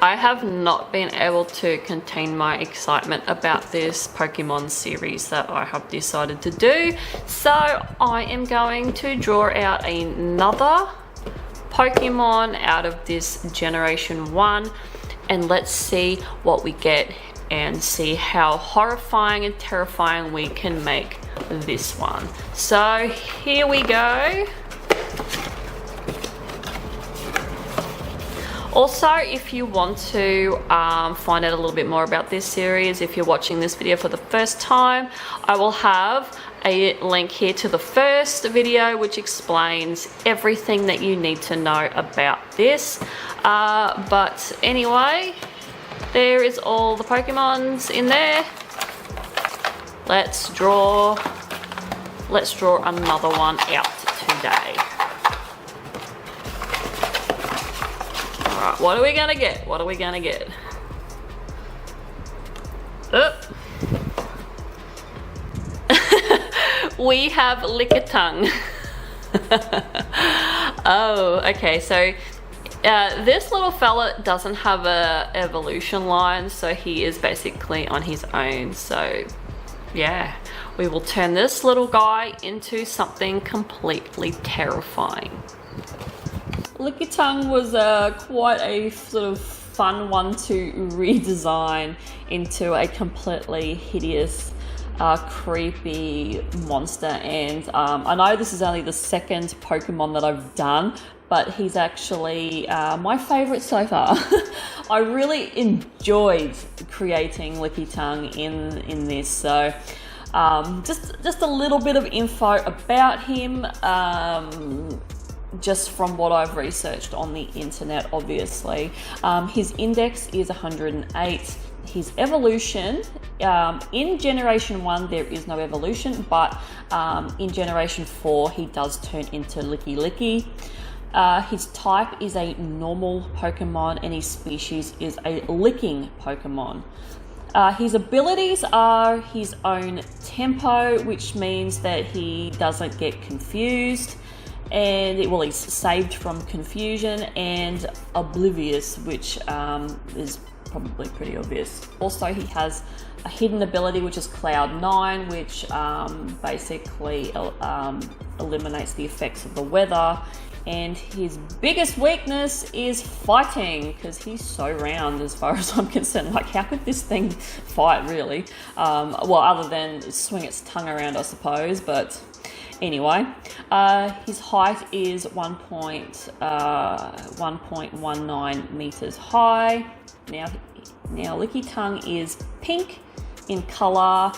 I have not been able to contain my excitement about this Pokemon series that I have decided to do. So I am going to draw out another Pokemon out of this Generation 1 and let's see what we get and see how horrifying and terrifying we can make this one. So here we go. Also, if you want to find out a little bit more about this series, if you're watching this video for the first time, I will have a link here to the first video which explains everything that you need to know about this. But anyway, there is all the Pokemons in there. Let's draw another one out today. Alright, what are we gonna get? What are we gonna get? We have Lickitung. Oh, okay, so this little fella doesn't have a evolution line, so he is basically on his own. So yeah, we will turn this little guy into something completely terrifying. Lickitung was quite a sort of fun one to redesign into a completely hideous, creepy monster. And I know this is only the second Pokemon that I've done, but he's actually my favorite so far. I really enjoyed creating Lickitung in this. So just a little bit of info about him. Just from what I've researched on the internet, obviously. His index is 108. His evolution, in Generation 1 there is no evolution, but in Generation 4 he does turn into Licky. His type is a normal Pokemon and his species is a licking Pokemon. His abilities are his own tempo, which means that he doesn't get confused. And he's saved from confusion, and oblivious, which is probably pretty obvious. Also, he has a hidden ability which is Cloud 9, which basically eliminates the effects of the weather. And his biggest weakness is fighting, because he's so round as far as I'm concerned. Like, how could this thing fight, really? Well, other than swing its tongue around, I suppose, but anyway, his height is 1.19 meters high. Now Lickitung is pink in color,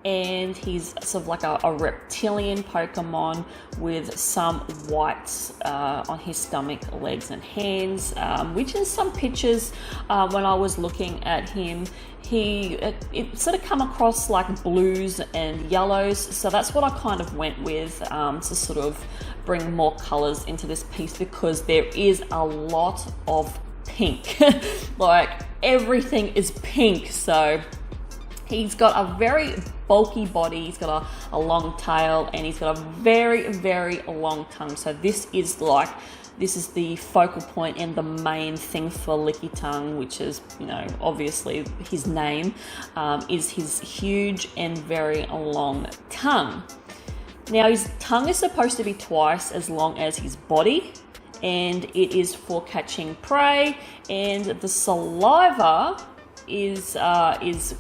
and he's sort of like a reptilian Pokemon with some whites on his stomach, legs, and hands. Which in some pictures, when I was looking at him, it sort of come across like blues and yellows, so that's what I kind of went with to sort of bring more colors into this piece, because there is a lot of pink. Like, everything is pink. So he's got a very bulky body, he's got a long tail, and he's got a very, very long tongue. So this is the focal point and the main thing for Lickitung, which is, obviously his name, is his huge and very long tongue. Now, his tongue is supposed to be twice as long as his body, and it is for catching prey, and the saliva is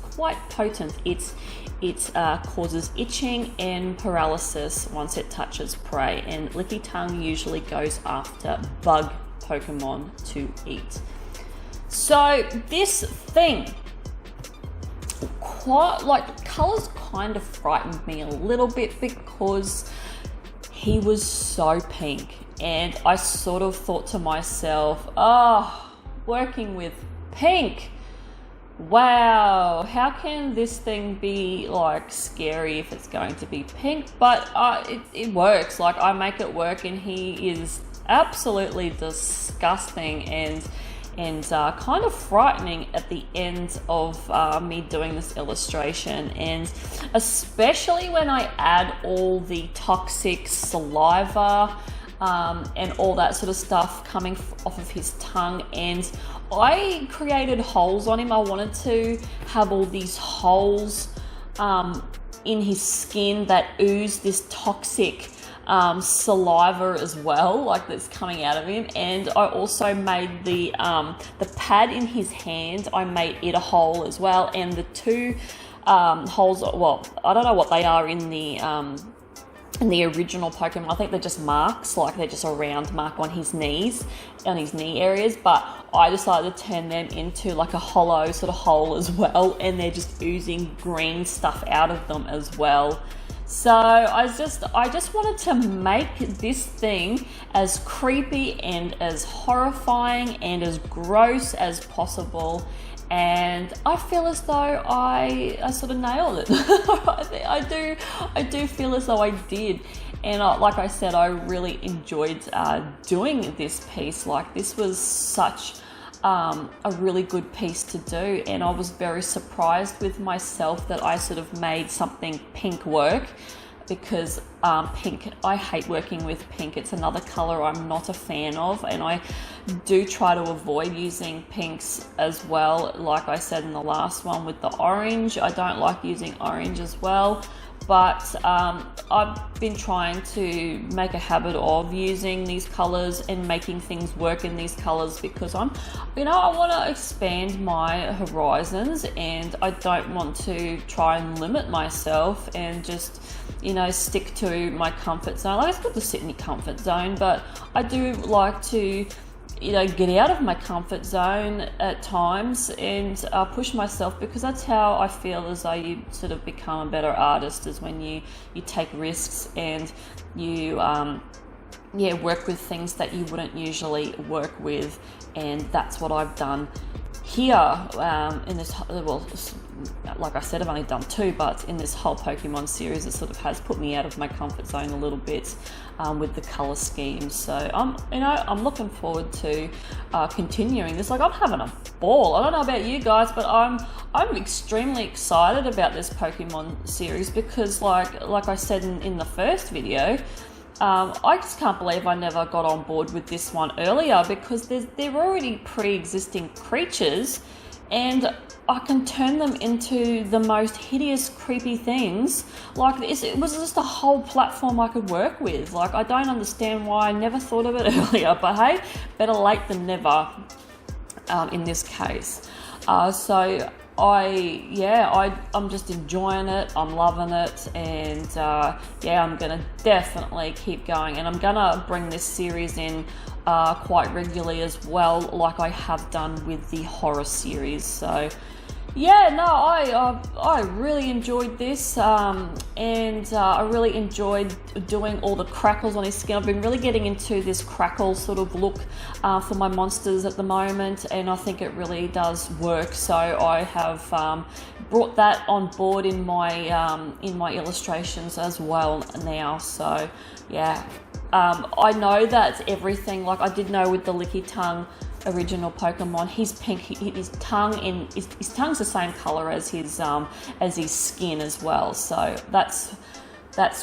quite potent. It causes itching and paralysis once it touches prey, and Lickitung usually goes after bug Pokemon to eat. So this thing, colors kind of frightened me a little bit, because he was so pink, and I sort of thought to myself, working with pink, wow, how can this thing be like scary if it's going to be pink? But it works. Like, I make it work, and he is absolutely disgusting and kind of frightening at the end of me doing this illustration, and especially when I add all the toxic saliva and all that sort of stuff coming off of his tongue. And I created holes on him. I wanted to have all these holes in his skin that ooze this toxic saliva as well, like that's coming out of him. And I also made the pad in his hand, I made it a hole as well. And the two holes, well, I don't know what they are in the original Pokemon. I think they're just marks, like they're just a round mark on his knees, on his knee areas, but I decided to turn them into like a hollow sort of hole as well, and they're just oozing green stuff out of them as well. So I just wanted to make this thing as creepy and as horrifying and as gross as possible. And I feel as though I sort of nailed it. I do feel as though I did. And like I said, I really enjoyed doing this piece. Like, this was such a really good piece to do, and I was very surprised with myself that I sort of made something pink work, because pink, I hate working with pink. It's another color I'm not a fan of, and I do try to avoid using pinks as well. Like I said in the last one with the orange, I don't like using orange as well. But I've been trying to make a habit of using these colors and making things work in these colors, because I want to expand my horizons, and I don't want to try and limit myself and just, stick to my comfort zone. Like, it's good to sit in your comfort zone, but I do like to get out of my comfort zone at times and push myself, because that's how I feel as though you sort of become a better artist, is when you take risks and you work with things that you wouldn't usually work with. And that's what I've done here in this, well, like I said, I've only done 2, but in this whole Pokemon series, it sort of has put me out of my comfort zone a little bit with the color scheme. So I'm looking forward to continuing this. Like, I'm having a ball. I don't know about you guys, but I'm extremely excited about this Pokemon series, because like I said in the first video, I just can't believe I never got on board with this one earlier, because they're already pre-existing creatures, and I can turn them into the most hideous, creepy things. Like, it was just a whole platform I could work with. Like, I don't understand why I never thought of it earlier, but hey, better late than never in this case. So I'm just enjoying it. I'm loving it, and I'm gonna definitely keep going, and I'm gonna bring this series in quite regularly as well, like I have done with the horror series. So I really enjoyed this, and I really enjoyed doing all the crackles on his skin. I've been really getting into this crackle sort of look for my monsters at the moment, and I think it really does work. So I have brought that on board in my illustrations as well now. So I know that everything, like I did know with the Lickitung original Pokemon, he's pink. His tongue's the same color as his skin as well. So that's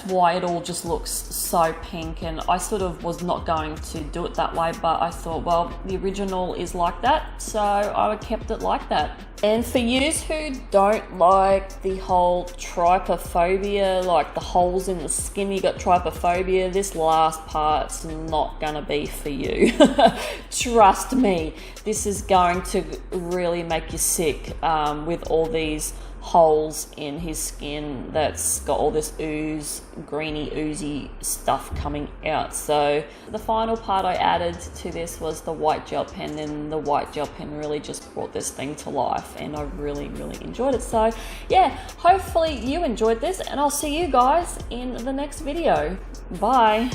why it all just looks so pink. And I sort of was not going to do it that way, but I thought, well, the original is like that, so I kept it like that. And for yous who don't like the whole trypophobia, like the holes in the skin, you got trypophobia, this last part's not gonna be for you. Trust me, this is going to really make you sick with all these holes in his skin that's got all this greeny oozy stuff coming out. So the final part I added to this was the white gel pen, and the white gel pen really just brought this thing to life, and I really enjoyed it. So hopefully you enjoyed this, and I'll see you guys in the next video. Bye.